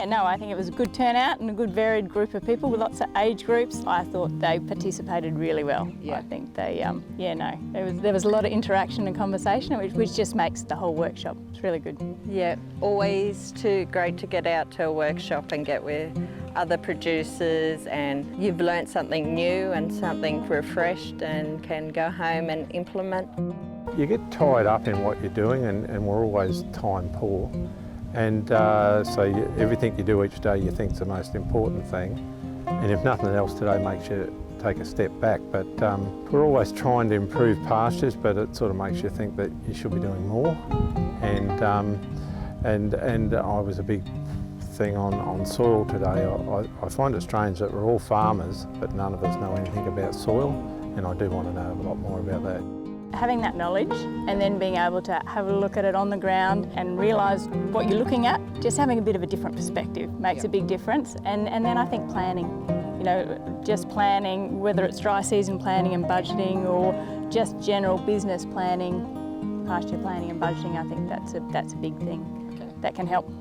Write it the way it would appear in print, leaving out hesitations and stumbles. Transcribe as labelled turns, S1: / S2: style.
S1: Yeah, no, I think it was a good turnout and a good varied group of people with lots of age groups. I thought they participated really well.
S2: Yeah.
S1: I think they, there was a lot of interaction and conversation, which just makes the whole workshop. It's really good.
S2: Yeah, always great to get out to a workshop and get with other producers, and you've learnt something new and something refreshed and can go home and implement.
S3: You get tied up in what you're doing, and we're always time poor. And everything you do each day you think is the most important thing. And if nothing else today makes you take a step back. But we're always trying to improve pastures, but it sort of makes you think that you should be doing more. And I was a big thing on soil today. I find it strange that we're all farmers, but none of us know anything about soil, and I do want to know a lot more about that.
S1: Having that knowledge and then being able to have a look at it on the ground and realise what you're looking at, just having a bit of a different perspective makes a big difference. And then I think planning, just planning, whether it's dry season planning and budgeting or just general business planning, pasture planning and budgeting, I think that's a big thing that can help.